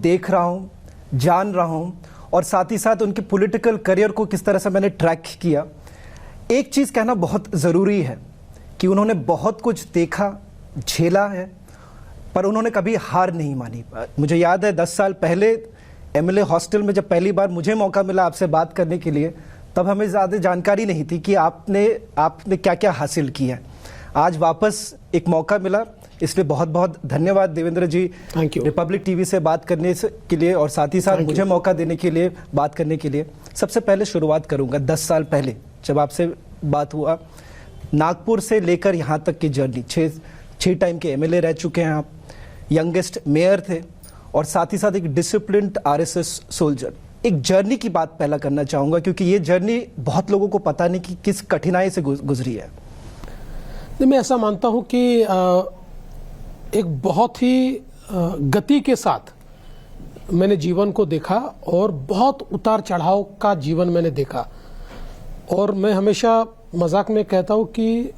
देख रहा हूँ, जान रहा हूँ और साथ ही साथ उनके पॉलिटिकल करियर को किस तरह से मैंने ट्रैक किया, एक चीज़ कहना बहुत ज़रूरी है कि उन्होंने बहुत कुछ देखा, झेला है, पर उन्होंने कभी हार नहीं मानी। मुझे याद है 10 साल पहले एमएलए हॉस्टल में जब पहली बार मुझे मौका मिला आपसे बात करने के लिए, तब हमें ज़्यादा जानकारी नहीं थी कि आपने क्या क्या हासिल किया है। आज वापस एक मौका मिला, इसलिए बहुत बहुत धन्यवाद देवेंद्र जी, थैंक यू। रिपब्लिक टीवी से बात करने के लिए और साथ ही साथ मुझे मौका देने के लिए, बात करने के लिए। सबसे पहले शुरुआत करूंगा 10 साल पहले जब आपसे बात हुआ, नागपुर से लेकर यहाँ तक की जर्नी, 6 टाइम के एमएलए रह चुके हैं आप, यंगेस्ट मेयर थे और साथ ही साथ एक डिसिप्लिन्ड आरएसएस सोल्जर। एक जर्नी की बात पहला करना चाहूंगा क्योंकि ये जर्नी बहुत लोगों को पता नहीं कि किस कठिनाई से गुजरी है। मैं ऐसा मानता हूं कि एक बहुत ही गति के साथ मैंने जीवन को देखा और बहुत उतार चढ़ाव का जीवन मैंने देखा। और मैं हमेशा मजाक में कहता हूं कि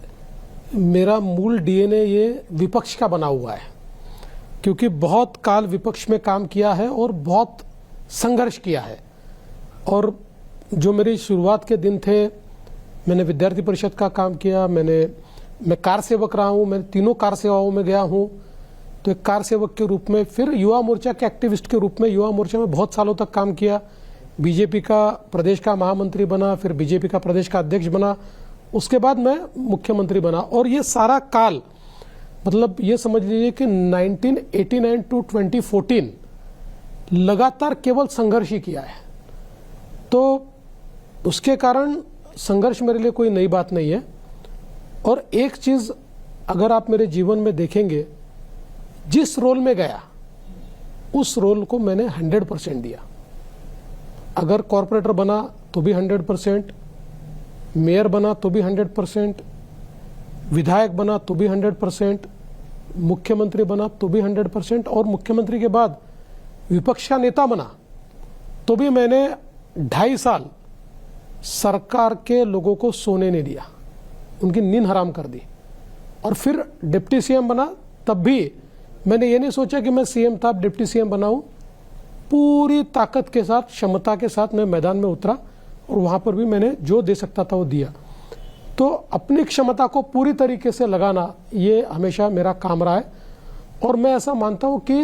मेरा मूल डीएनए ये विपक्ष का बना हुआ है, क्योंकि बहुत काल विपक्ष में काम किया है और बहुत संघर्ष किया है। और जो मेरी शुरुआत के दिन थे, मैंने विद्यार्थी परिषद का काम किया, मैं कार सेवक रहा हूं, मैं तीनों कार सेवाओं में गया हूं। तो एक कार सेवक के रूप में, फिर युवा मोर्चा के एक्टिविस्ट के रूप में युवा मोर्चा में बहुत सालों तक काम किया, बीजेपी का प्रदेश का महामंत्री बना, फिर बीजेपी का प्रदेश का अध्यक्ष बना, उसके बाद मैं मुख्यमंत्री बना। और ये सारा काल, मतलब ये समझ लीजिए कि 1989 टू 2014 लगातार केवल संघर्ष ही किया है। तो उसके कारण संघर्ष मेरे लिए कोई नई बात नहीं है। और एक चीज अगर आप मेरे जीवन में देखेंगे, जिस रोल में गया उस रोल को मैंने 100% दिया। अगर कॉर्पोरेटर बना तो भी 100%, मेयर बना तो भी 100%, विधायक बना तो भी 100%, मुख्यमंत्री बना तो भी 100%, और मुख्यमंत्री के बाद विपक्ष का नेता बना तो भी मैंने 2.5 साल सरकार के लोगों को सोने नहीं दिया, उनकी नींद हराम कर दी। और फिर डिप्टी सीएम बना, तब भी मैंने ये नहीं सोचा कि मैं सीएम था, डिप्टी सीएम बनाऊं। पूरी ताकत के साथ, क्षमता के साथ मैं मैदान में उतरा और वहां पर भी मैंने जो दे सकता था वो दिया। तो अपनी क्षमता को पूरी तरीके से लगाना, ये हमेशा मेरा काम रहा है। और मैं ऐसा मानता हूं कि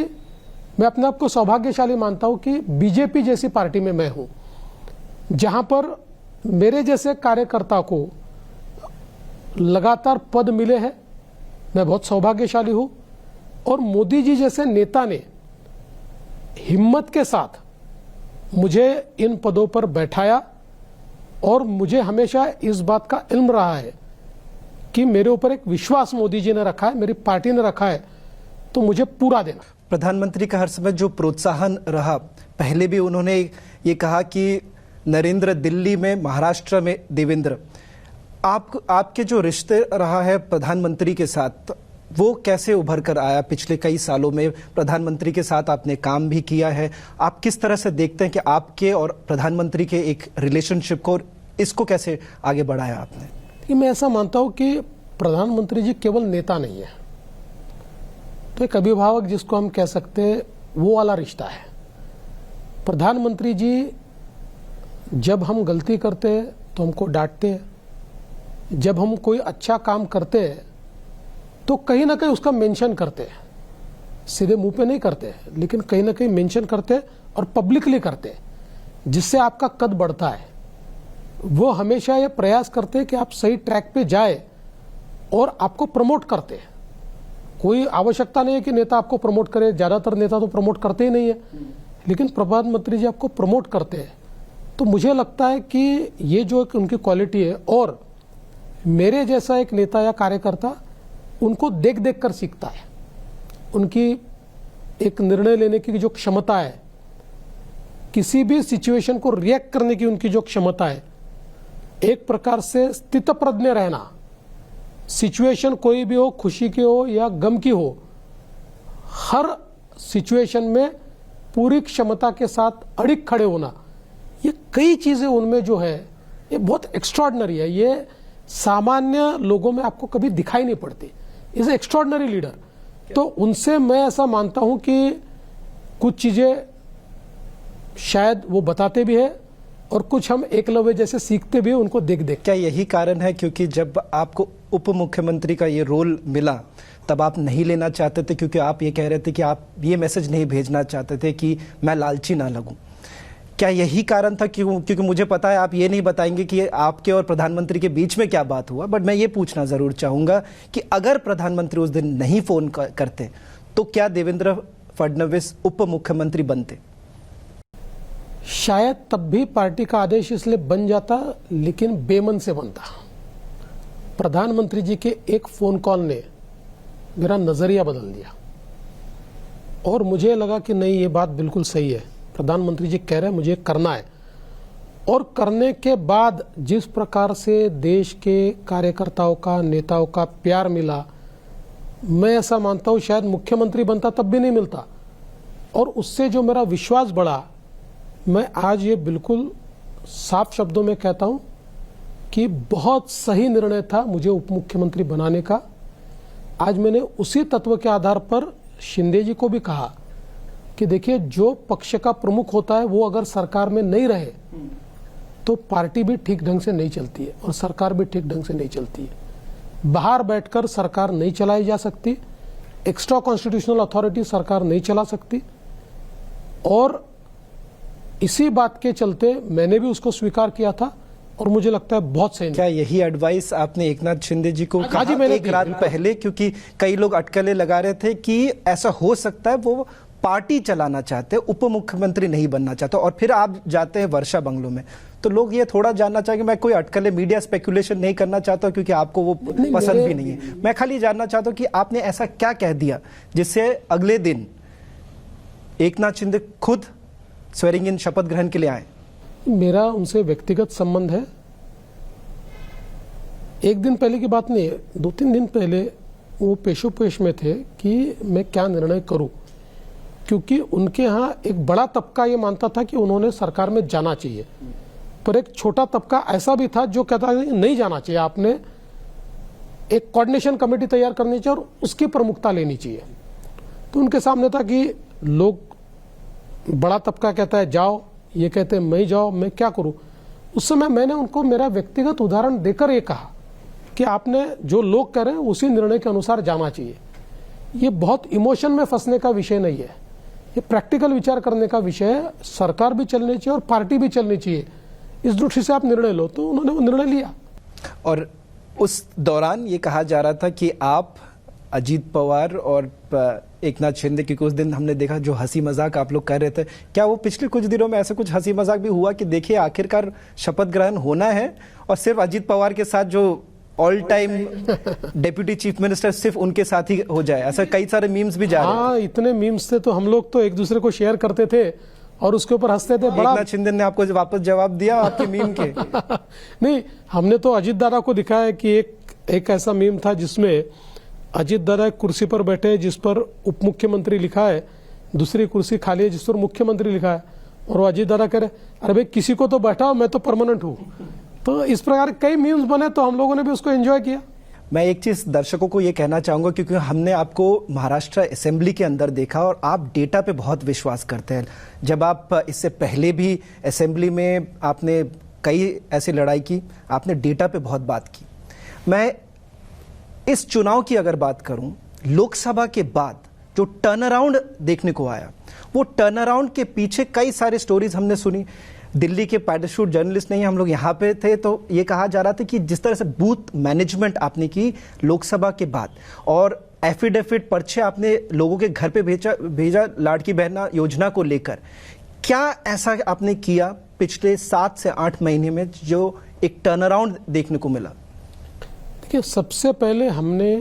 मैं अपने आप को सौभाग्यशाली मानता हूं कि बीजेपी जैसी पार्टी में मैं हूं, जहां पर मेरे जैसे कार्यकर्ता को लगातार पद मिले हैं। मैं बहुत सौभाग्यशाली हूं। और मोदी जी जैसे नेता ने हिम्मत के साथ मुझे इन पदों पर बैठाया और मुझे हमेशा इस बात का इल्म रहा है कि मेरे ऊपर एक विश्वास मोदी जी ने रखा है, मेरी पार्टी ने रखा है, तो मुझे पूरा देना। प्रधानमंत्री का हर समय जो प्रोत्साहन रहा, पहले भी उन्होंने ये कहा कि नरेंद्र दिल्ली में, महाराष्ट्र में देवेंद्र। आपके जो रिश्ते रहा है प्रधानमंत्री के साथ, वो कैसे उभर कर आया? पिछले कई सालों में प्रधानमंत्री के साथ आपने काम भी किया है, आप किस तरह से देखते हैं कि आपके और प्रधानमंत्री के एक रिलेशनशिप को, इसको कैसे आगे बढ़ाया आपने? कि मैं ऐसा मानता हूं कि प्रधानमंत्री जी केवल नेता नहीं है, तो एक अभिभावक जिसको हम कह सकते हैं, वो वाला रिश्ता है। प्रधानमंत्री जी जब हम गलती करते हैं तो हमको डांटते हैं, जब हम कोई अच्छा काम करते हैं तो कहीं ना कहीं उसका मेंशन करते हैं, सीधे मुंह पे नहीं करते, लेकिन कहीं ना कहीं मेंशन करते हैं और पब्लिकली करते हैं, जिससे आपका कद बढ़ता है। वो हमेशा ये प्रयास करते हैं कि आप सही ट्रैक पे जाए और आपको प्रमोट करते हैं। कोई आवश्यकता नहीं है कि नेता आपको प्रमोट करे, ज्यादातर नेता तो प्रमोट करते ही नहीं है, लेकिन प्रधानमंत्री जी आपको प्रमोट करते हैं। तो मुझे लगता है कि ये जो एक उनकी क्वालिटी है, और मेरे जैसा एक नेता या कार्यकर्ता उनको देख देख कर सीखता है। उनकी एक निर्णय लेने की जो क्षमता है, किसी भी सिचुएशन को रिएक्ट करने की उनकी जो क्षमता है, एक प्रकार से स्थितप्रज्ञ रहना, सिचुएशन कोई भी हो, खुशी की हो या गम की हो, हर सिचुएशन में पूरी क्षमता के साथ अड़िग खड़े होना, ये कई चीजें उनमें जो है ये बहुत एक्स्ट्रॉर्डिनरी है। ये सामान्य लोगों में आपको कभी दिखाई नहीं पड़ती। Is extraordinary leader. तो उनसे मैं ऐसा मानता हूं कि कुछ चीज़ें शायद वो बताते भी हैं और कुछ हम एकलव्य जैसे सीखते भी हैं उनको देख देख। क्या यही कारण है क्योंकि जब आपको उप मुख्यमंत्री का ये रोल मिला तब आप नहीं लेना चाहते थे, क्योंकि आप ये कह रहे थे कि आप ये मैसेज नहीं भेजना चाहते थे कि मैं लालची ना लगूं? क्या यही कारण था? क्योंकि मुझे पता है आप ये नहीं बताएंगे कि आपके और प्रधानमंत्री के बीच में क्या बात हुआ, बट मैं ये पूछना जरूर चाहूंगा कि अगर प्रधानमंत्री उस दिन नहीं फोन करते तो क्या देवेंद्र फडणवीस उप मुख्यमंत्री बनते? शायद तब भी पार्टी का आदेश इसलिए बन जाता, लेकिन बेमन से बनता। प्रधानमंत्री जी के एक फोन कॉल ने मेरा नजरिया बदल दिया और मुझे लगा कि नहीं, ये बात बिल्कुल सही है। प्रधानमंत्री जी कह रहे हैं मुझे करना है, और करने के बाद जिस प्रकार से देश के कार्यकर्ताओं का, नेताओं का प्यार मिला, मैं ऐसा मानता हूं शायद मुख्यमंत्री बनता तब भी नहीं मिलता। और उससे जो मेरा विश्वास बढ़ा, मैं आज ये बिल्कुल साफ शब्दों में कहता हूं कि बहुत सही निर्णय था मुझे उप मुख्यमंत्री बनाने का। आज मैंने उसी तत्व के आधार पर शिंदे जी को भी कहा कि देखिए, जो पक्ष का प्रमुख होता है वो अगर सरकार में नहीं रहे तो पार्टी भी ठीक ढंग से नहीं चलती है और सरकार भी ठीक ढंग से नहीं चलती है। बाहर बैठकर सरकार नहीं चलाई जा सकती, एक्स्ट्रा कॉन्स्टिट्यूशनल अथॉरिटी सरकार नहीं चला सकती। और इसी बात के चलते मैंने भी उसको स्वीकार किया था और मुझे लगता है बहुत सही। क्या यही एडवाइस आपने एकनाथ शिंदे जी को कहा मैंने एक रात पहले? क्योंकि कई लोग अटकलें लगा रहे थे कि ऐसा हो सकता है वो पार्टी चलाना चाहते, उप मुख्यमंत्री नहीं बनना चाहते, और फिर आप जाते हैं वर्षा बंगलो में। तो लोग ये थोड़ा जानना चाहेंगे, मैं कोई अटकलें, मीडिया स्पेकुलेशन नहीं करना चाहता क्योंकि आपको वो पसंद भी नहीं है। मैं खाली जानना चाहता हूं कि आपने ऐसा क्या कह दिया जिससे अगले दिन एकनाथ शिंदे खुद स्वेरिंग इन शपथ ग्रहण के लिए आए? मेरा उनसे व्यक्तिगत संबंध है। एक दिन पहले की बात नहीं है, 2-3 दिन पहले वो पेशोपेश में थे कि मैं क्या निर्णय करूं, क्योंकि उनके यहाँ एक बड़ा तबका ये मानता था कि उन्होंने सरकार में जाना चाहिए, पर एक छोटा तबका ऐसा भी था जो कहता था नहीं जाना चाहिए, आपने एक कोऑर्डिनेशन कमेटी तैयार करनी चाहिए और उसकी प्रमुखता लेनी चाहिए। तो उनके सामने था कि लोग, बड़ा तबका कहता है जाओ, ये कहते हैं मैं जाओ, मैं क्या करूं? उस समय मैंने उनको मेरा व्यक्तिगत उदाहरण देकर ये कहा कि आपने जो लोग कह रहे हैं उसी निर्णय के अनुसार जाना चाहिए। ये बहुत इमोशन में फंसने का विषय नहीं है, ये प्रैक्टिकल विचार करने का विषय है। सरकार भी चलनी चाहिए और पार्टी भी चलनी चाहिए, इस दृष्टि से आप निर्णय लो। तो उन्होंने वो निर्णय लिया। और उस दौरान ये कहा जा रहा था कि आप, अजीत पवार और एकनाथ शिंदे, क्योंकि उस दिन हमने देखा जो हंसी मजाक आप लोग कर रहे थे, क्या वो पिछले कुछ दिनों में ऐसा कुछ हंसी मजाक भी हुआ कि देखिए आखिरकार शपथ ग्रहण होना है और सिर्फ अजीत पवार के साथ जो all time deputy chief minister सिर्फ उनके साथ ही हो जाए? ऐसा कई सारे मीम्स भी जा रहे हैं। हाँ, इतने मीम्स थे तो हम लोग तो एक दूसरे को शेयर करते थे और उसके ऊपर हंसते थे। बड़ा एकनाथ शिंदे ने आपको वापस जवाब दिया आपके मीम के? नहीं, हमने तो अजीत दादा को दिखाया कि एक ऐसा मीम था जिसमें अजीत दादा एक कुर्सी पर बैठे जिस पर उप मुख्यमंत्री लिखा है, दूसरी कुर्सी खाली है जिस पर मुख्यमंत्री लिखा है, और वो अजीत दादा कह रहे अरे भाई किसी को तो बैठाओ, मैं तो परमानेंट हूं। तो इस प्रकार कई मीम्स बने, तो हम लोगों ने भी उसको एंजॉय किया। मैं एक चीज दर्शकों को ये कहना चाहूंगा, क्योंकि हमने आपको महाराष्ट्र असेंबली के अंदर देखा और आप डेटा पे बहुत विश्वास करते हैं। जब आप इससे पहले भी असेंबली में आपने कई ऐसी लड़ाई की, आपने डेटा पे बहुत बात की। मैं इस चुनाव की अगर बात करूं, लोकसभा के बाद जो टर्न अराउंड देखने को आया, वो टर्न अराउंड के पीछे कई सारे स्टोरीज हमने सुनी। दिल्ली के पैराशूट जर्नलिस्ट नहीं, हम लोग यहाँ पे थे, तो ये कहा जा रहा था कि जिस तरह से बूथ मैनेजमेंट आपने की लोकसभा के बाद और एफिडेविट पर्चे आपने लोगों के घर पे भेजा लाड़की बहना योजना को लेकर, क्या ऐसा आपने किया पिछले 7 से 8 महीने में जो एक टर्न अराउंड देखने को मिला? देखिए, सबसे पहले हमने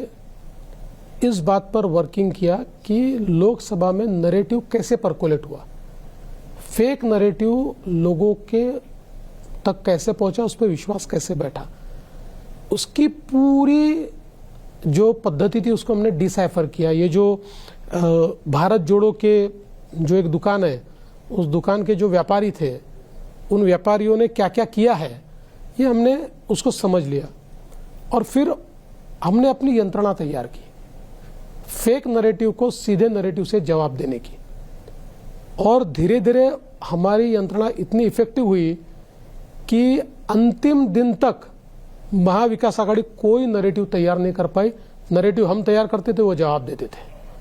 इस बात पर वर्किंग किया कि लोकसभा में नैरेटिव कैसे परकोलेट हुआ, फेक नैरेटिव लोगों के तक कैसे पहुंचा, उस पर विश्वास कैसे बैठा, उसकी पूरी जो पद्धति थी उसको हमने डिसाइफर किया। ये जो भारत जोड़ो के जो एक दुकान है, उस दुकान के जो व्यापारी थे, उन व्यापारियों ने क्या क्या किया है, ये हमने उसको समझ लिया और फिर हमने अपनी यंत्रणा तैयार की फेक नैरेटिव को सीधे नैरेटिव से जवाब देने की। और धीरे धीरे हमारी यंत्रणा इतनी इफेक्टिव हुई कि अंतिम दिन तक महाविकास आघाड़ी कोई नैरेटिव तैयार नहीं कर पाई। नैरेटिव हम तैयार करते थे, वो जवाब देते थे।